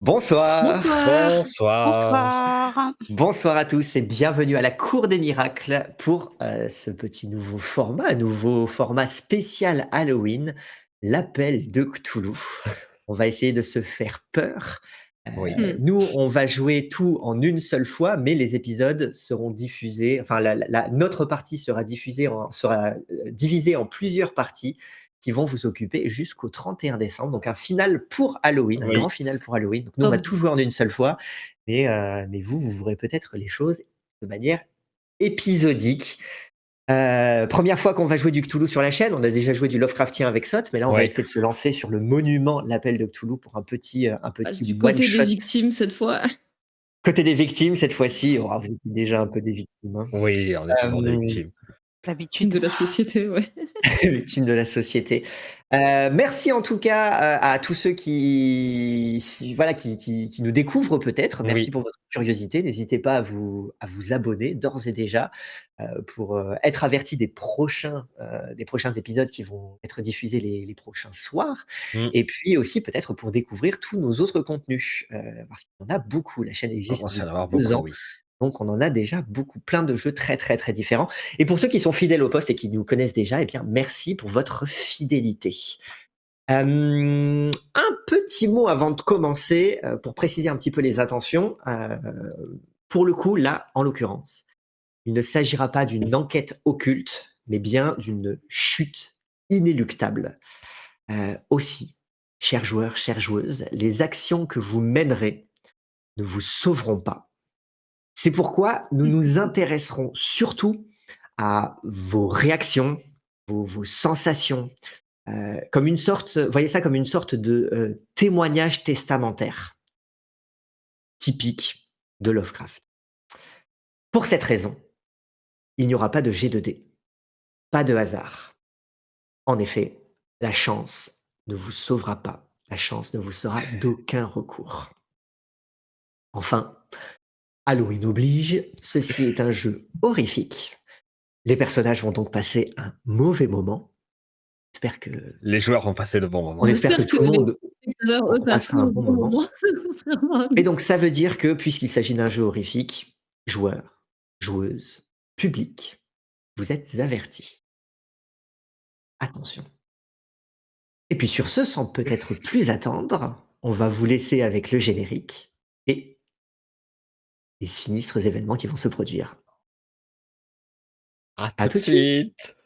Bonsoir, Bonsoir. Bonsoir. Bonsoir. bonsoir à tous et bienvenue à la Cour des Miracles pour ce petit nouveau format spécial Halloween, l'appel de Cthulhu. On va essayer de se faire peur. Oui. Nous, on va jouer tout en une seule fois, mais les épisodes seront diffusés, enfin notre partie sera divisée en plusieurs parties qui vont vous occuper jusqu'au 31 décembre. Donc un final pour Halloween, un grand Oui. final pour Halloween. Donc nous, on va Top. tout jouer en une seule fois, mais vous verrez peut-être les choses de manière épisodique. 1re fois qu'on va jouer du Cthulhu sur la chaîne. On a déjà joué du Lovecraftien avec Sot, mais là, on va Ouais. essayer de se lancer sur le monument, l'appel de Cthulhu pour un Passe petit du one côté des shot. victimes cette fois. Côté des victimes, cette fois-ci, oh, vous étiez déjà un peu des victimes, hein. Oui, on est toujours des Hem victimes. D'habitude. De la société, ouais. Victime de la société. Merci en tout cas, à tous ceux qui nous découvrent peut-être. Merci Oui. pour votre curiosité. N'hésitez pas à vous abonner d'ores et déjà, pour, être avertis des prochains épisodes qui vont être diffusés les prochains soirs Mmh. et puis aussi peut-être pour découvrir tous nos autres contenus, parce qu'il y en a beaucoup. La chaîne On existe commence à en depuis avoir 2 beaucoup, ans, oui. donc on en a déjà beaucoup, plein de jeux très, très, très différents. Et pour ceux qui sont fidèles au poste et qui nous connaissent déjà, eh bien, merci pour votre fidélité. Un petit mot avant de commencer, pour préciser un petit peu les intentions. Pour le coup, là, en l'occurrence, il ne s'agira pas d'une enquête occulte, mais bien d'une chute inéluctable. Aussi, chers joueurs, chères joueuses, les actions que vous mènerez ne vous sauveront pas. C'est pourquoi nous nous intéresserons surtout à vos réactions, vos sensations, comme une sorte, voyez ça comme une sorte de, témoignage testamentaire, typique de Lovecraft. Pour cette raison, il n'y aura pas de jet de dés, pas de hasard. En effet, la chance ne vous sauvera pas, la chance ne vous sera d'aucun recours. Enfin, Halloween oblige, ceci est un jeu horrifique. Les personnages vont donc passer un mauvais moment. J'espère que Les joueurs ont passé de bons on moments. On espère que espère que tout le les monde spectateurs, eux, passera passeront un un bon bon moment. moment, contrairement à Et nous. donc ça veut dire que puisqu'il s'agit d'un jeu horrifique, joueurs, joueuses, public, vous êtes avertis. Attention. Et puis sur ce, sans peut-être plus attendre, on va vous laisser avec le générique et les sinistres événements qui vont se produire. À À tout de tout de suite. suite.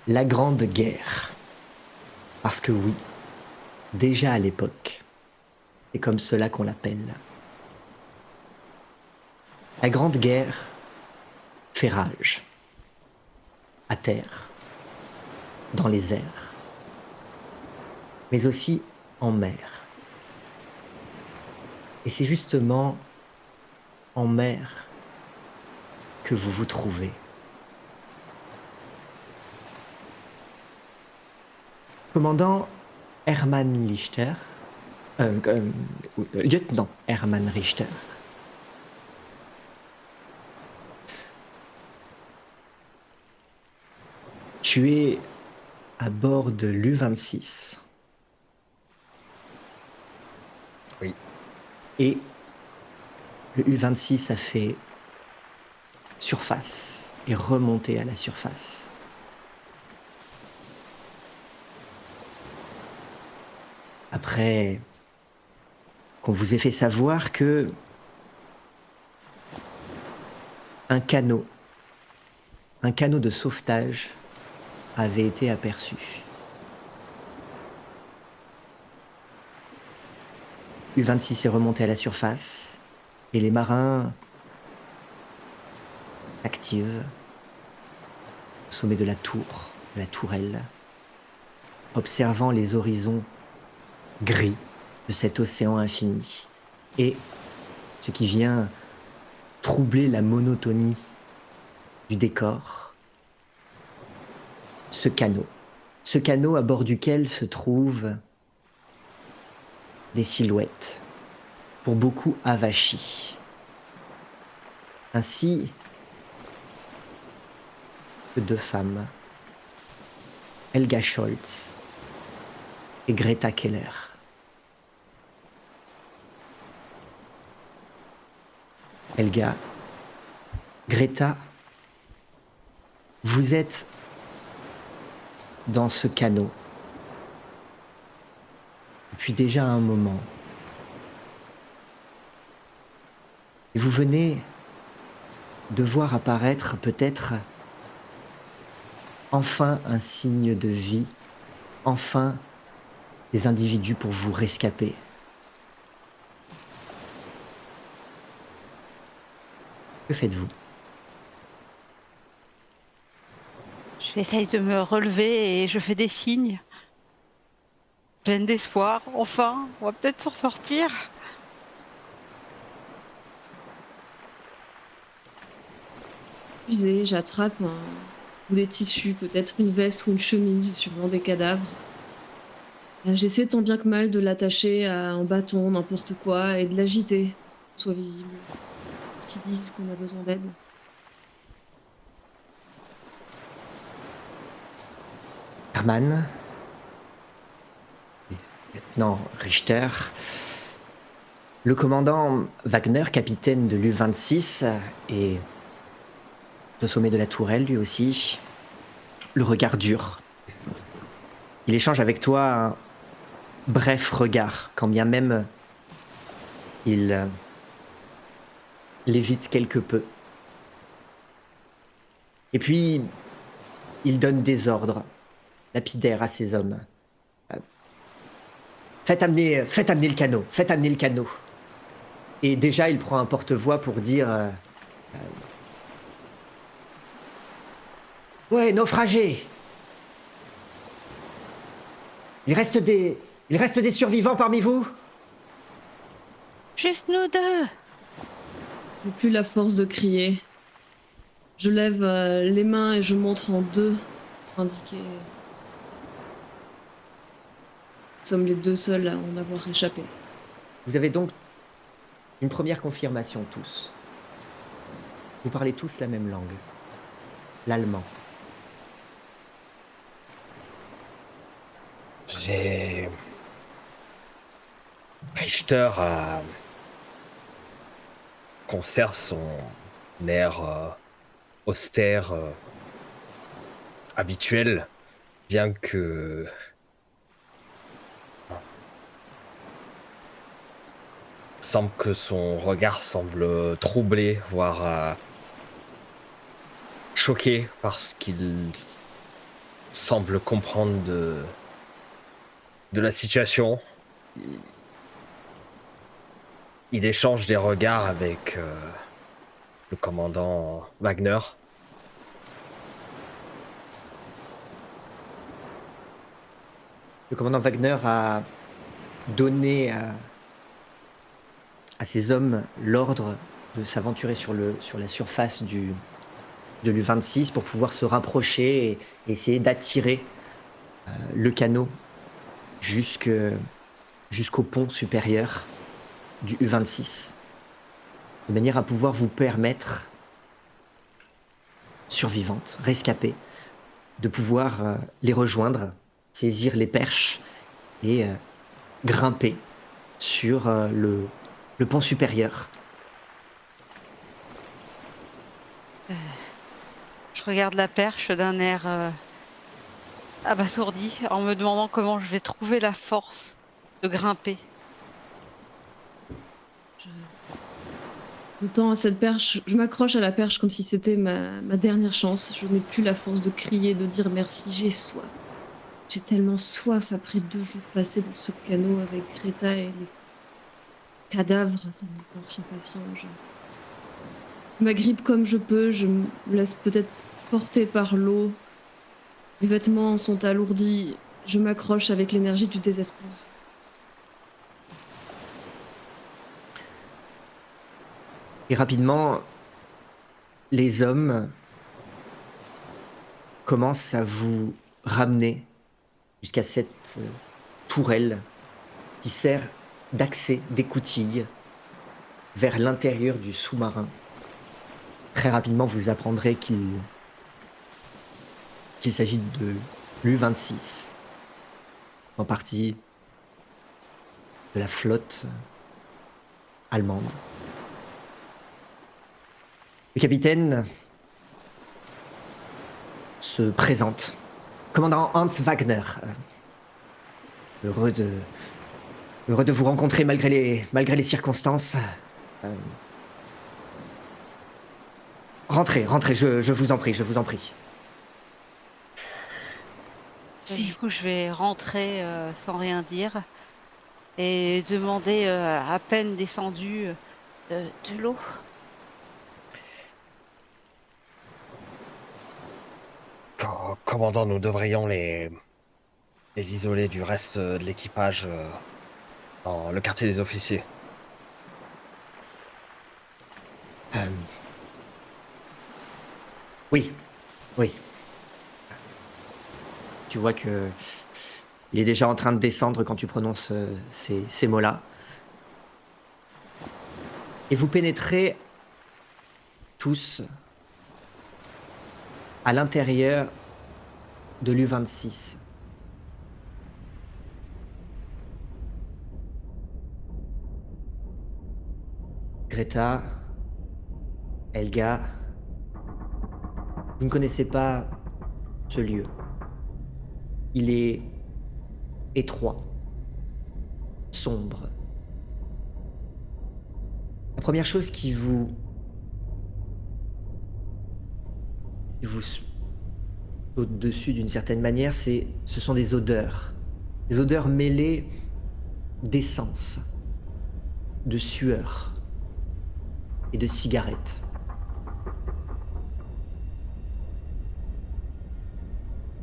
La Grande Guerre. Parce que oui, déjà à l'époque, c'est comme cela qu'on l'appelle. La Grande Guerre fait rage. À terre, dans les airs, mais aussi en mer. Et c'est justement en mer que vous vous trouvez. Commandant Hermann Richter, lieutenant Hermann Richter, tu es à bord de l'U-26. Oui. Et le U-26 a fait surface et remonté à la surface. Après qu'on vous ait fait savoir que un canot de sauvetage avait été aperçu. U-26 est remonté à la surface et les marins activent au sommet de la tourelle, observant les horizons gris de cet océan infini et ce qui vient troubler la monotonie du décor, ce canot à bord duquel se trouvent des silhouettes, pour beaucoup avachies, ainsi que deux femmes, Helga Scholz et Greta Keller. Helga, Greta, vous êtes dans ce canot depuis déjà un moment. Et vous venez de voir apparaître peut-être enfin un signe de vie, enfin des individus pour vous rescaper. Que faites-vous? J'essaye de me relever et je fais des signes. Pleine d'espoir. Enfin, on va peut-être s'en sortir. Épuisée, j'attrape un bout des tissus, peut-être une veste ou une chemise sur l'un des cadavres. J'essaie tant bien que mal de l'attacher à un bâton, n'importe quoi, et de l'agiter pour qu'il soit visible. Parce qu'ils disent qu'on a besoin d'aide. Hermann, lieutenant Richter, le commandant Wagner, capitaine de l'U-26, et au sommet de la tourelle, lui aussi, le regard dur. Il échange avec toi un bref regard, quand bien même il l'évite quelque peu. Et puis, il donne des ordres lapidaires à ses hommes. Faites amener le canot. Et déjà, il prend un porte-voix pour dire ouais, naufragés. Il reste des survivants parmi vous? Juste nous deux. J'ai plus la force de crier. Je lève les mains et je montre en deux pour indiquer. Nous sommes les deux seuls à en avoir échappé. Vous avez donc une première confirmation tous. Vous parlez tous la même langue, l'allemand. Richter conserve son air austère habituel, bien que semble que son regard semble troublé, voire choqué par ce qu'il semble comprendre de la situation. Il échange des regards avec le commandant Wagner. Le commandant Wagner a donné à ses hommes l'ordre de s'aventurer sur la surface de l'U-26 pour pouvoir se rapprocher et essayer d'attirer le canot jusqu'au pont supérieur du U-26, de manière à pouvoir vous permettre, survivante, rescapée, de pouvoir les rejoindre, saisir les perches et grimper sur le pont supérieur. Je regarde la perche d'un air abasourdi en me demandant comment je vais trouver la force de grimper. Je me tends à cette perche, je m'accroche à la perche comme si c'était ma dernière chance. Je n'ai plus la force de crier, de dire merci, j'ai soif. J'ai tellement soif après 2 jours passés dans ce canot avec Greta et les cadavres de mes anciens patients. Je m'agrippe comme je peux, je me laisse peut-être porter par l'eau. Les vêtements sont alourdis, je m'accroche avec l'énergie du désespoir. Et rapidement, les hommes commencent à vous ramener jusqu'à cette tourelle qui sert d'accès d'écoutille vers l'intérieur du sous-marin. Très rapidement, vous apprendrez qu'il s'agit de l'U-26, en partie de la flotte allemande. Le capitaine se présente. Commandant Hans Wagner, heureux de vous rencontrer malgré les circonstances. Rentrez, je vous en prie, je vous en prie. Du coup, je vais rentrer sans rien dire et demander à peine descendu de l'eau. Commandant, nous devrions les isoler du reste de l'équipage dans le quartier des officiers. Oui. Tu vois que il est déjà en train de descendre quand tu prononces ces mots-là. Et vous pénétrez tous à l'intérieur de l'U-26. Greta, Helga, vous ne connaissez pas ce lieu. Il est étroit, sombre. La première chose qui vous saute dessus d'une certaine manière, ce sont des odeurs mêlées d'essence, de sueur et de cigarettes.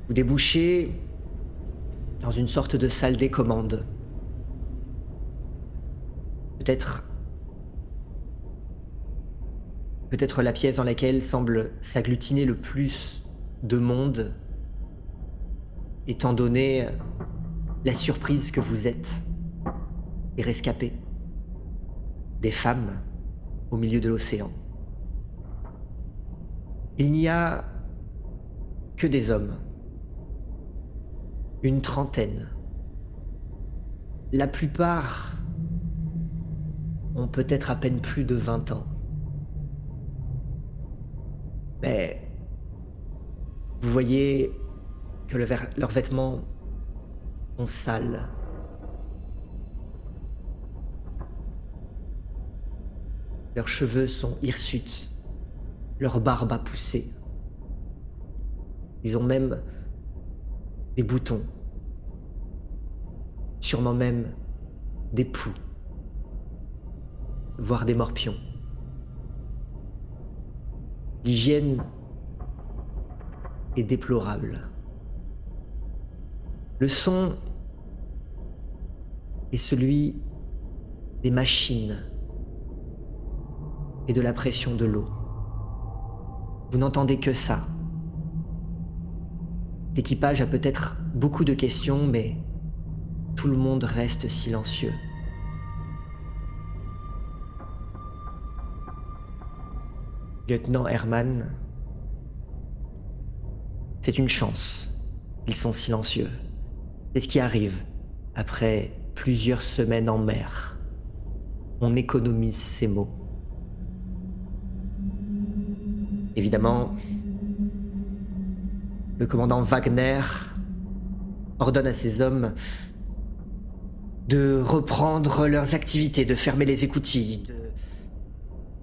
Vous débouchez dans une sorte de salle des commandes. Peut-être la pièce dans laquelle semble s'agglutiner le plus de monde, étant donné la surprise que vous êtes, des rescapés, des femmes au milieu de l'océan. Il n'y a que des hommes, une trentaine. La plupart ont peut-être à peine plus de 20 ans. Mais vous voyez que leurs vêtements sont sales. Leurs cheveux sont hirsutes, leur barbe a poussé. Ils ont même des boutons, sûrement même des poux, voire des morpions. L'hygiène est déplorable. Le son est celui des machines et de la pression de l'eau. Vous n'entendez que ça. L'équipage a peut-être beaucoup de questions, mais tout le monde reste silencieux. Lieutenant Hermann, C'est une chance. Ils sont silencieux. C'est ce qui arrive après plusieurs semaines en mer. On économise ses mots. Évidemment, le commandant Wagner ordonne à ses hommes de reprendre leurs activités, de fermer les écoutilles.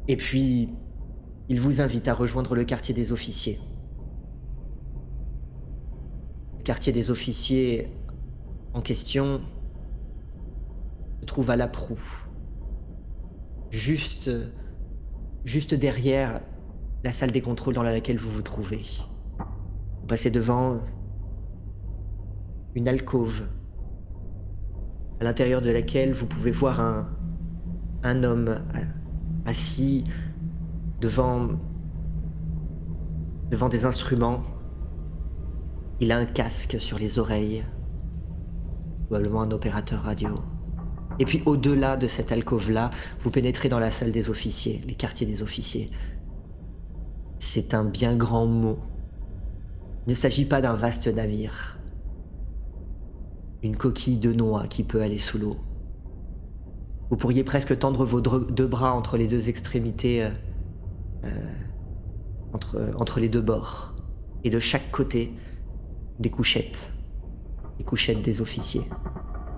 Et puis, il vous invite à rejoindre le quartier des officiers. Le quartier des officiers en question se trouve à La Proue, juste derrière la salle des contrôles dans laquelle vous vous trouvez. Vous passez devant une alcôve à l'intérieur de laquelle vous pouvez voir un homme assis devant des instruments. Il a un casque sur les oreilles, probablement un opérateur radio. Et puis au-delà de cette alcôve-là, vous pénétrez dans la salle des officiers, les quartiers des officiers. C'est un bien grand mot. Il ne s'agit pas d'un vaste navire. Une coquille de noix qui peut aller sous l'eau. Vous pourriez presque tendre vos deux bras entre les deux extrémités, entre les deux bords. Et de chaque côté, des couchettes. Les couchettes des officiers,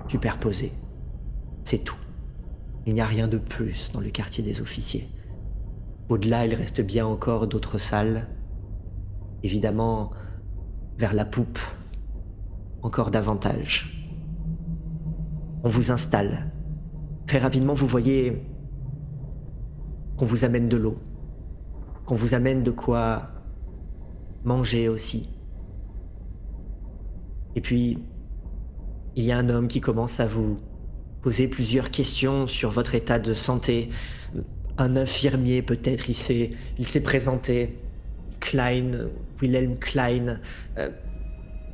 superposées. C'est tout. Il n'y a rien de plus dans le quartier des officiers. Au-delà, il reste bien encore d'autres salles. Évidemment, vers la poupe, encore davantage. On vous installe. Très rapidement, vous voyez qu'on vous amène de l'eau, qu'on vous amène de quoi manger aussi. Et puis, il y a un homme qui commence à vous poser plusieurs questions sur votre état de santé. Un infirmier peut-être, il s'est présenté. Klein, Wilhelm Klein.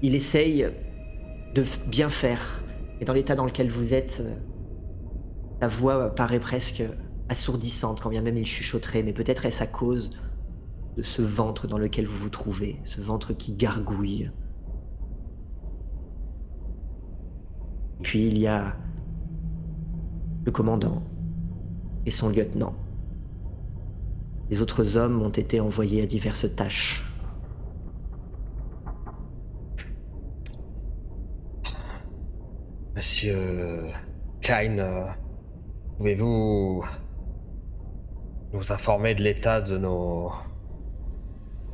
Il essaye de bien faire. Et dans l'état dans lequel vous êtes, sa voix paraît presque assourdissante, quand bien même il chuchoterait. Mais peut-être est-ce à cause de ce ventre dans lequel vous vous trouvez, ce ventre qui gargouille. Puis il y a le commandant et son lieutenant. Les autres hommes ont été envoyés à diverses tâches. Monsieur Klein, pouvez-vous nous informer de l'état de nos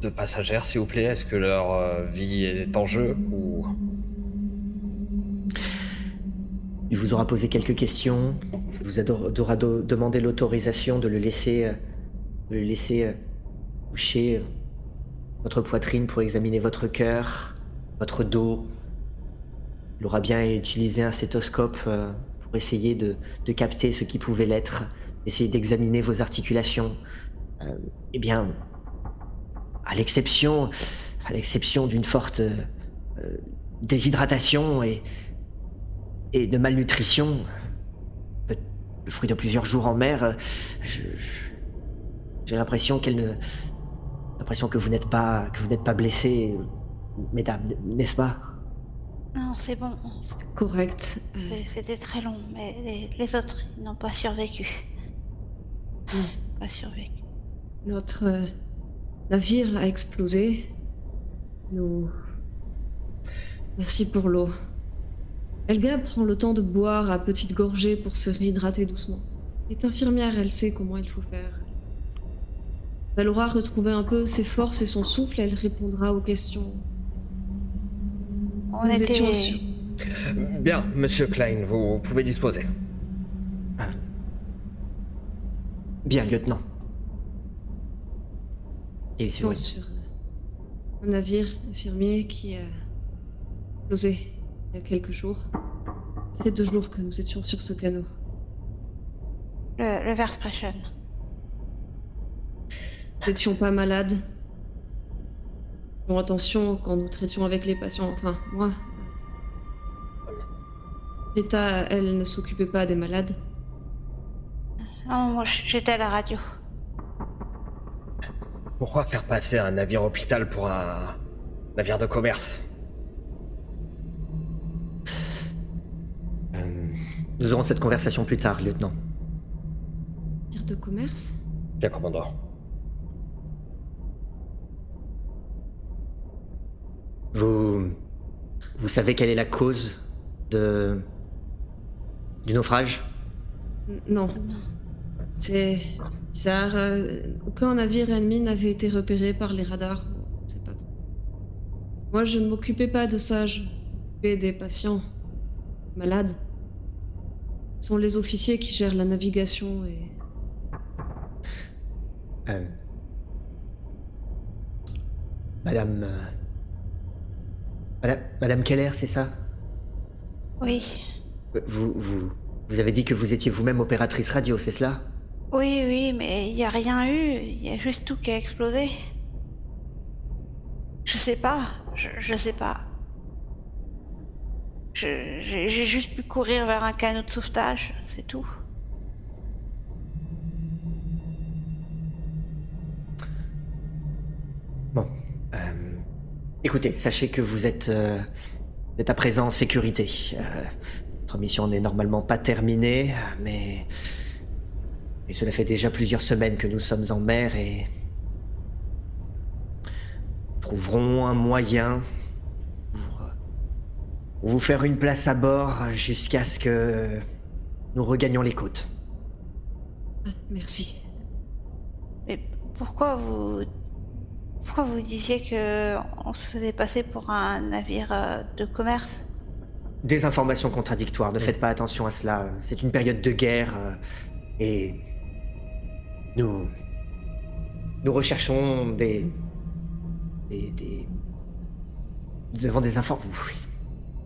deux passagères, s'il vous plaît? Est-ce que leur vie est en jeu ou... Il vous aura posé quelques questions. Il vous aura demandé l'autorisation de le laisser toucher votre poitrine pour examiner votre cœur, votre dos. Il aura bien utilisé un stéthoscope pour essayer de capter ce qui pouvait l'être, essayer d'examiner vos articulations. Eh bien, à l'exception d'une forte déshydratation et de malnutrition, le fruit de plusieurs jours en mer, j'ai l'impression que vous n'êtes pas blessés, mesdames, n'est-ce pas? Non, c'est bon. C'est correct. C'était très long, mais les autres, ils n'ont pas survécu. Non. Pas survécu. Notre navire a explosé. Merci pour l'eau. Elga prend le temps de boire à petites gorgées pour se réhydrater doucement. Elle est infirmière, elle sait comment il faut faire. Elle aura retrouvé un peu ses forces et son souffle, elle répondra aux questions. On était... Bien, monsieur Klein, vous pouvez disposer. Bien, lieutenant. Et Sur un navire infirmier qui a explosé il y a quelques jours. Ça fait 2 jours que nous étions sur ce canot. Le Versprechen. Nous n'étions pas malades. Faisons attention quand nous traitions avec les patients. Enfin, moi. Rita, elle ne s'occupait pas des malades. Non, moi j'étais à la radio. Pourquoi faire passer un navire hôpital pour Navire de commerce. Nous aurons cette conversation plus tard, lieutenant. Navire de commerce? Bien, commandant. Vous savez quelle est la cause du naufrage? Non. C'est bizarre. Aucun navire ennemi n'avait été repéré par les radars. On sait pas trop. Moi, je ne m'occupais pas de ça. Je m'occupais des patients malades. Ce sont les officiers qui gèrent la navigation et... Euh, Madame... Madame Keller, c'est ça? Oui, Vous avez dit que vous étiez vous-même opératrice radio, c'est cela? oui, mais il n'y a rien eu. Il y a juste tout qui a explosé. Je sais pas. Je sais pas. J'ai juste pu courir vers un canot de sauvetage, c'est tout. Bon. Écoutez, sachez que vous êtes à présent en sécurité. Notre mission n'est normalement pas terminée, mais cela fait déjà plusieurs semaines que nous sommes en mer et nous trouverons un moyen pour vous faire une place à bord jusqu'à ce que nous regagnions les côtes. Ah, merci. Mais pourquoi vous disiez que on se faisait passer pour un navire de commerce? Des informations contradictoires, ne faites pas attention à cela. C'est une période de guerre et nous recherchons nous avons des informations.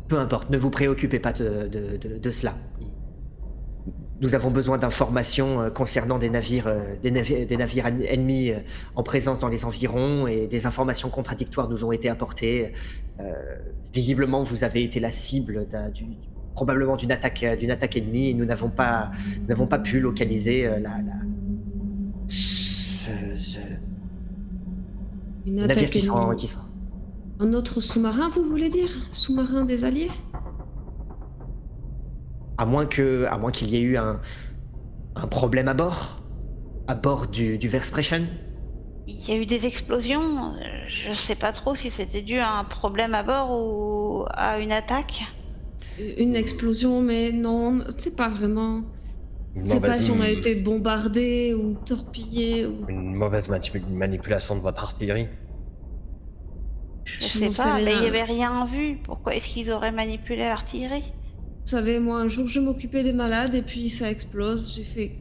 Peu importe, ne vous préoccupez pas de cela. Nous avons besoin d'informations concernant des navires ennemis en présence dans les environs et des informations contradictoires nous ont été apportées. Visiblement, vous avez été la cible probablement d'une attaque ennemie et nous n'avons pas pu localiser Une le navire attaque qui ennemie. sont. Un autre sous-marin, vous voulez dire? Sous-marin des Alliés? À moins qu'il y ait eu un problème à bord du Versprechen. Il y a eu des explosions. Je sais pas trop si c'était dû à un problème à bord ou à une attaque. Une explosion, mais non, c'est pas vraiment... Une Je sais pas mauvaise, si on a été bombardé ou torpillé ou... une mauvaise manipulation de votre artillerie. Je Je sais n'en sais pas, mais il y rien. avait rien vu. Pourquoi est-ce qu'ils auraient manipulé l'artillerie? Vous savez, moi, un jour, je m'occupais des malades et puis ça explose. J'ai fait...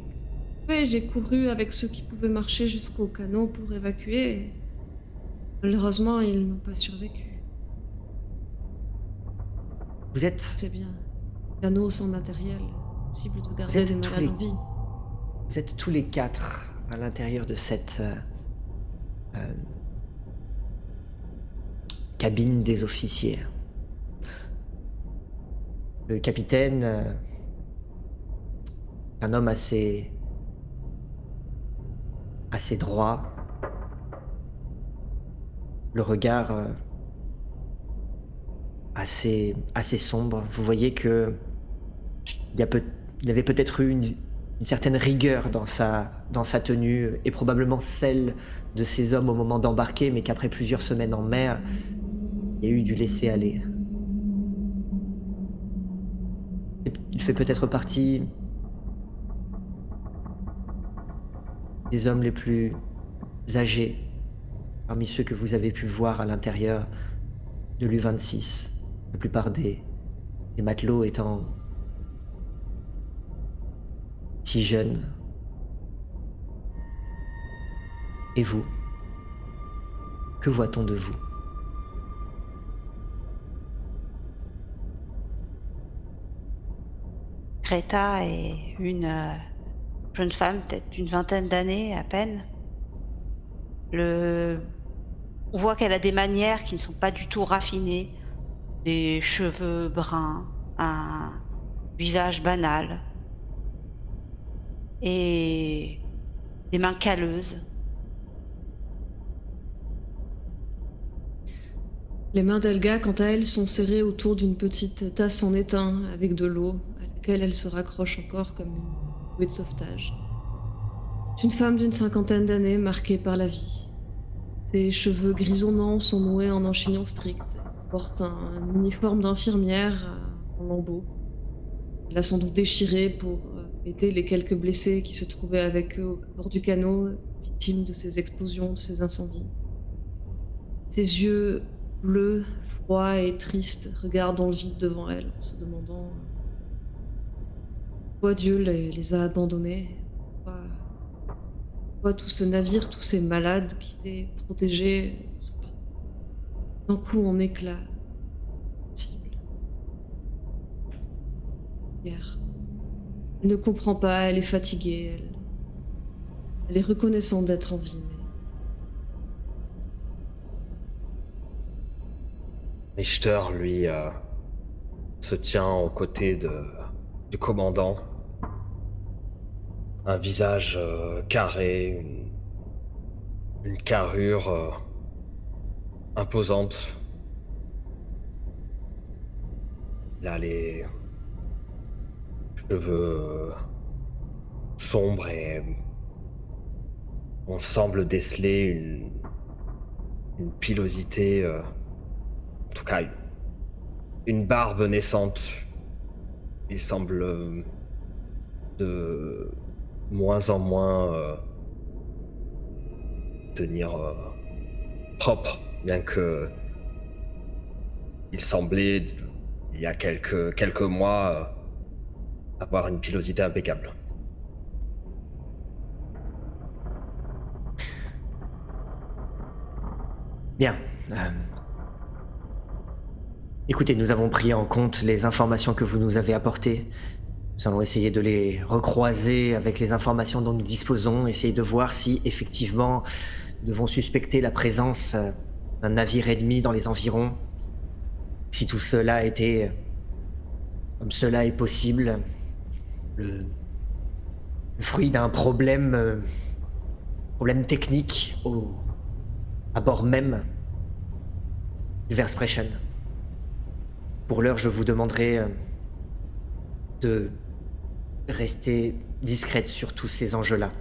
Ouais, j'ai couru avec ceux qui pouvaient marcher jusqu'au canot pour évacuer. Et malheureusement, ils n'ont pas survécu. Vous êtes C'est bien. Canot sans matériel. Possible de garder êtes des tous malades les- en vie. Vous êtes tous les quatre à l'intérieur de cette cabine des officiers. Le capitaine, un homme assez droit, le regard assez sombre. Vous voyez que il y avait peut-être eu une certaine rigueur dans sa tenue et probablement celle de ces hommes au moment d'embarquer, mais qu'après plusieurs semaines en mer, il y a eu du laisser-aller. Il fait peut-être partie des hommes les plus âgés parmi ceux que vous avez pu voir à l'intérieur de l'U-26, la plupart des matelots étant si jeunes. Et vous? Que voit-on de vous? Greta est une jeune femme, peut-être d'une vingtaine d'années à peine. On voit qu'elle a des manières qui ne sont pas du tout raffinées, des cheveux bruns, un visage banal et des mains calleuses. Les mains d'Elga, quant à elle, sont serrées autour d'une petite tasse en étain avec de l'eau, à laquelle elle se raccroche encore comme une bouée de sauvetage. C'est une femme d'une cinquantaine d'années, marquée par la vie. Ses cheveux grisonnants sont noués en un chignon strict. Elle porte un uniforme d'infirmière en lambeaux. Elle a sans doute déchiré pour aider les quelques blessés qui se trouvaient avec eux au bord du canot, victimes de ces explosions, de ces incendies. Ses yeux bleus, froids et tristes regardent dans le vide devant elle, en se demandant pourquoi Dieu les a abandonnés, pourquoi tout ce navire, tous ces malades qui étaient protégés sont partis d'un coup en éclats. Cible. Guerre. Elle ne comprend pas, elle est fatiguée, elle est reconnaissante d'être en vie. Richter, lui, se tient aux côtés du commandant. Un visage carré, une carrure imposante. Il a les cheveux sombres et on semble déceler une pilosité, en tout cas une barbe naissante. Il semble de moins en moins tenir propre, bien que il semblait, il y a quelques mois, avoir une pilosité impeccable. Bien. Écoutez, nous avons pris en compte les informations que vous nous avez apportées. Nous allons essayer de les recroiser avec les informations dont nous disposons, essayer de voir si, effectivement, nous devons suspecter la présence d'un navire ennemi dans les environs. Si tout cela était comme cela est possible, le fruit d'un problème technique à bord même du Versprechen. Pour l'heure, je vous demanderai de rester discrète sur tous ces enjeux-là.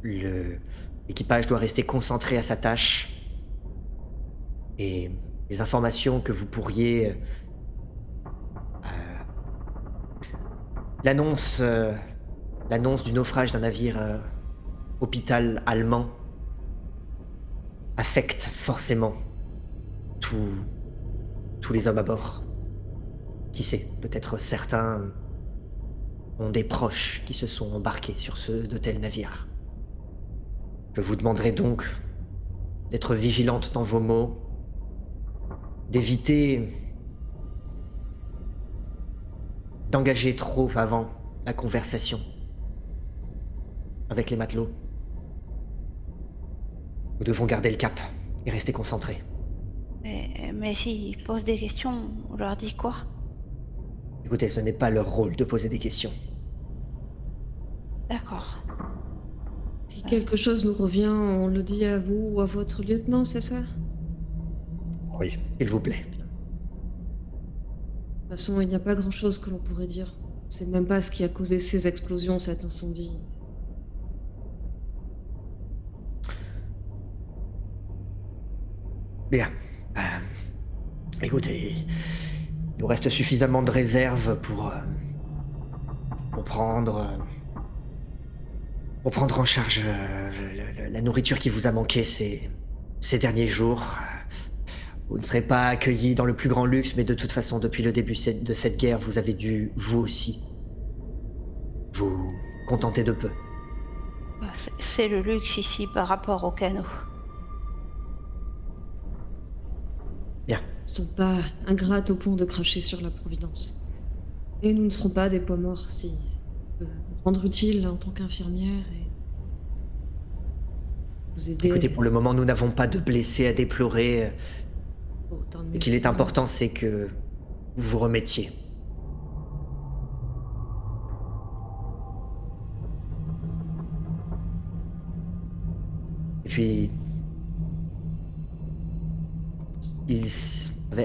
L'équipage doit rester concentré à sa tâche. Et les informations que vous pourriez... l'annonce du naufrage d'un navire hôpital allemand affecte forcément tous les hommes à bord. Qui sait, peut-être certains ont des proches qui se sont embarqués sur de tels navires. Je vous demanderai donc d'être vigilante dans vos mots, d'éviter d'engager trop avant la conversation avec les matelots. Nous devons garder le cap et rester concentrés. Mais s'ils posent des questions, on leur dit quoi? Écoutez, ce n'est pas leur rôle de poser des questions. D'accord. Si quelque chose nous revient, on le dit à vous ou à votre lieutenant, c'est ça? Oui. S'il vous plaît. De toute façon, il n'y a pas grand-chose que l'on pourrait dire. On ne sait même pas ce qui a causé ces explosions, cet incendie. Bien. Écoutez, il nous reste suffisamment de réserves pour prendre en charge la nourriture qui vous a manqué ces derniers jours. Vous ne serez pas accueillis dans le plus grand luxe, mais de toute façon, depuis le début de cette guerre, vous avez dû, vous aussi, vous contenter de peu. C'est le luxe ici par rapport au canot. Bien. Nous ne sommes pas ingrates au point de cracher sur la Providence. Et nous ne serons pas des poids morts si on peut nous rendre utile en tant qu'infirmière et vous aider. Écoutez, pour le moment, nous n'avons pas de blessés à déplorer. Autant de Ce qu'il est médicaments. important, c'est que vous vous remettiez. Et puis,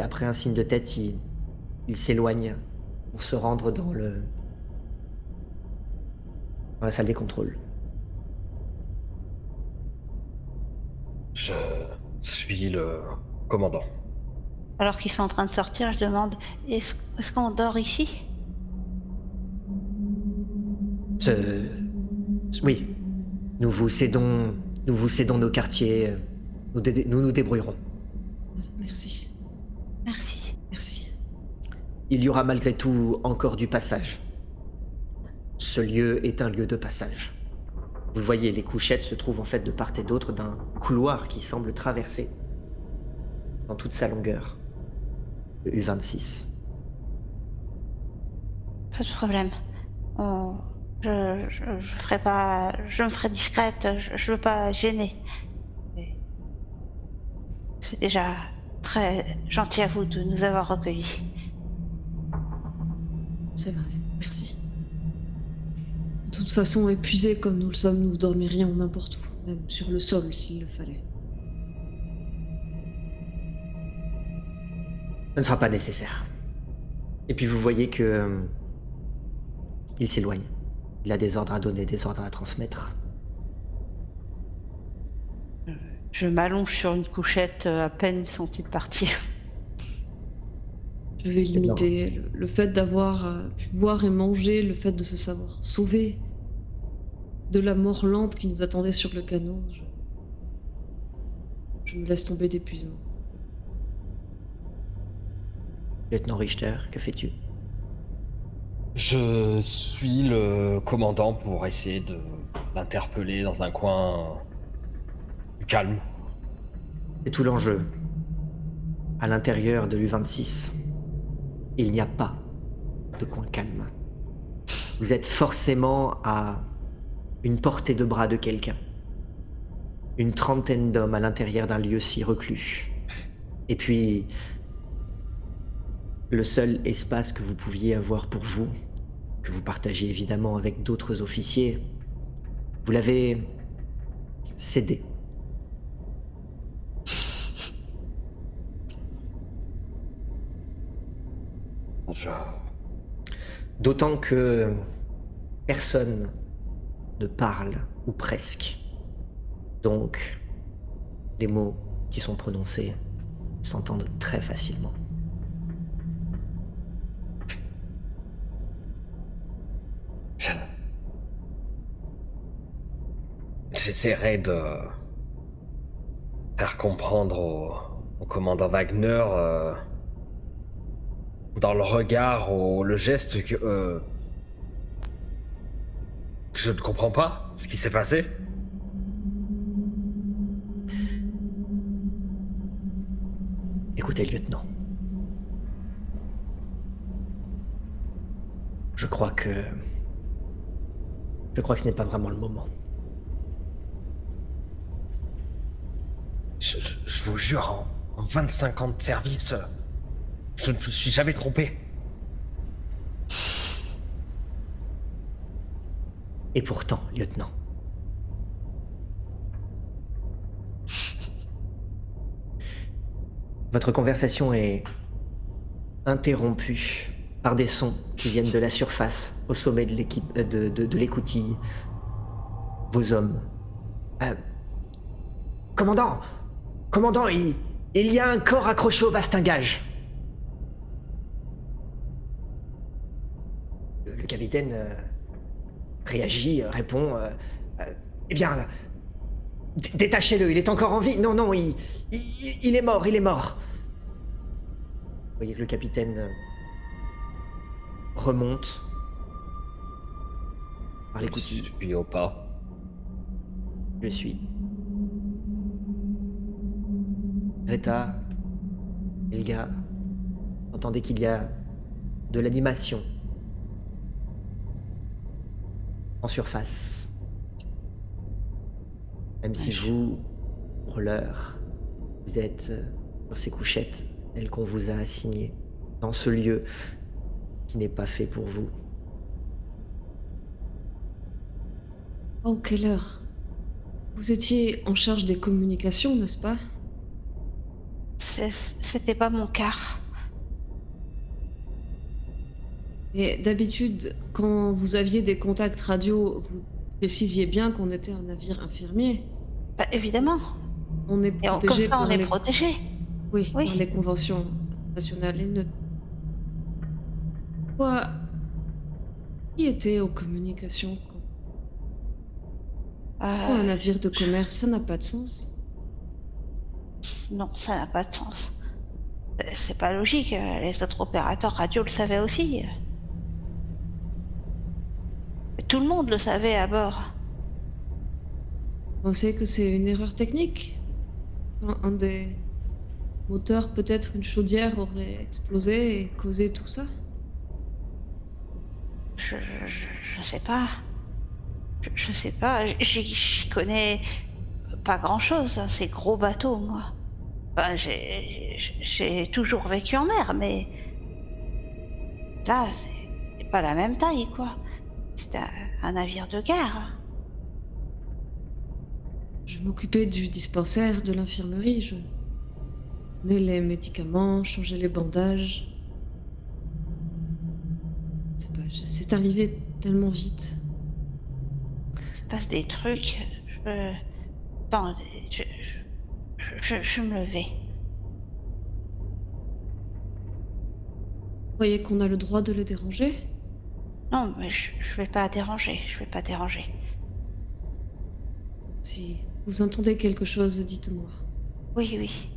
Après un signe de tête, il s'éloigne pour se rendre dans la salle des contrôles. Je suis le commandant. Alors qu'ils sont en train de sortir, je demande est-ce qu'on dort ici? Ce- Oui, nous vous cédons nos quartiers. Nous nous débrouillerons. Merci. Merci. Merci. Il y aura malgré tout encore du passage. Ce lieu est un lieu de passage. Vous voyez, les couchettes se trouvent en fait de part et d'autre d'un couloir qui semble traverser dans toute sa longueur le U26. Pas de problème. On- je ferai pas. Je me ferai discrète. Je veux pas gêner. Et c'est déjà très gentil à vous de nous avoir recueillis. C'est vrai. Merci. De toute façon, épuisés comme nous le sommes, nous dormirions n'importe où, même sur le sol s'il le fallait. Ce ne sera pas nécessaire. Et puis vous voyez que il s'éloigne. Il a des ordres à donner, des ordres à transmettre. Je m'allonge sur une couchette à peine sont-ils partis. Je vais limiter le fait d'avoir pu boire et manger, le fait de se savoir sauvé de la mort lente qui nous attendait sur le canot. Je me laisse tomber d'épuisement. Lieutenant Richter, que fais-tu? Je suis le commandant pour essayer de l'interpeller dans un coin calme. C'est tout l'enjeu. À l'intérieur de l'U26, il n'y a pas de coin calme. Vous êtes forcément à une portée de bras de quelqu'un. Une trentaine d'hommes à l'intérieur d'un lieu si reclus. Et puis, le seul espace que vous pouviez avoir pour vous, que vous partagez évidemment avec d'autres officiers, vous l'avez cédé. Je... D'autant que personne ne parle, ou presque. Donc, les mots qui sont prononcés s'entendent très facilement. J'essaierai de faire comprendre au commandant Wagner, dans le regard ou le geste, que je ne comprends pas ce qui s'est passé. Écoutez, lieutenant. Je crois que ce n'est pas vraiment le moment. Je vous jure, en 25 ans de service, je ne me suis jamais trompé. Et pourtant, lieutenant. Votre conversation est interrompue par des sons qui viennent de la surface, au sommet de l'écoutille. Vos hommes. Commandant! Commandant, il y a un corps accroché au bastingage. Le capitaine réagit, répond. Eh bien, détachez-le, il est encore en vie. Non, non, il est mort, il est mort. Vous voyez que le capitaine remonte par l'écoutille. Je suis au pas. Je suis. Greta, Elga, entendez qu'il y a de l'animation en surface. Même si vous, pour l'heure, vous êtes sur ces couchettes, celles qu'on vous a assignées, dans ce lieu qui n'est pas fait pour vous. Oh, quelle heure! Vous étiez en charge des communications, n'est-ce pas? c'était pas mon quart. Et d'habitude, quand vous aviez des contacts radio, vous précisiez bien qu'on était un navire infirmier. Bah, évidemment. On est Comme protégé ça, on par est les protégé. oui, par Oui. les conventions internationales et quoi qui était aux communications quand un Euh, navire de commerce, ça n'a pas de sens. non, ça n'a pas de sens. C'est pas logique. Les autres opérateurs radio le savaient aussi. Tout le monde le savait à bord. Vous pensez que c'est une erreur technique? Un des moteurs, peut-être une chaudière aurait explosé et causé tout ça? Je sais pas. Je sais pas. J'y connais pas grand-chose, hein, ces gros bateaux, moi. Enfin, j'ai toujours vécu en mer, mais là, c'est pas la même taille, quoi. C'est un navire de guerre. Je m'occupais du dispensaire, de l'infirmerie, je donnais les médicaments, changeais les bandages. C'est pas c'est arrivé tellement vite. Il se passe des trucs. Je, attends, je vais me lever. Vous croyez qu'on a le droit de le déranger? Non, mais je vais pas déranger. Je vais pas déranger. Si vous entendez quelque chose, dites-moi. Oui, oui.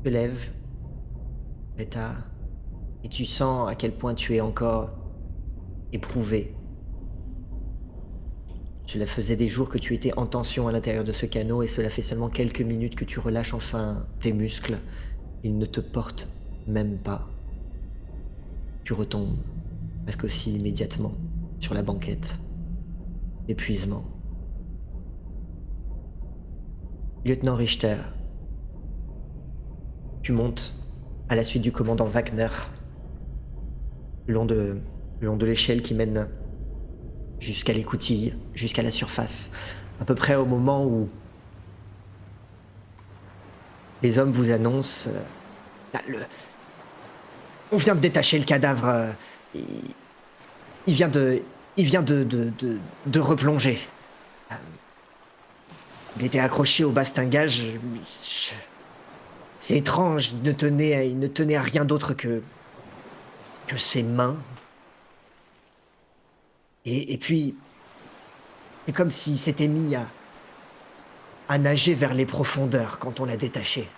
Te lèves, Beta, et tu sens à quel point tu es encore éprouvé. Cela faisait des jours que tu étais en tension à l'intérieur de ce canot et cela fait seulement quelques minutes que tu relâches enfin tes muscles. Ils ne te portent même pas. Tu retombes, presque aussi immédiatement, sur la banquette. Épuisement. Lieutenant Richter, tu montes à la suite du commandant Wagner le long de l'échelle qui mène jusqu'à l'écoutille, jusqu'à la surface. À peu près au moment où les hommes vous annoncent bah, on vient de détacher le cadavre. Il vient de replonger. Euh, Il était accroché au bastingage. C'est étrange. Il ne tenait à rien d'autre que ses mains. Et puis, c'est comme s'il s'était mis à nager vers les profondeurs quand on l'a détaché.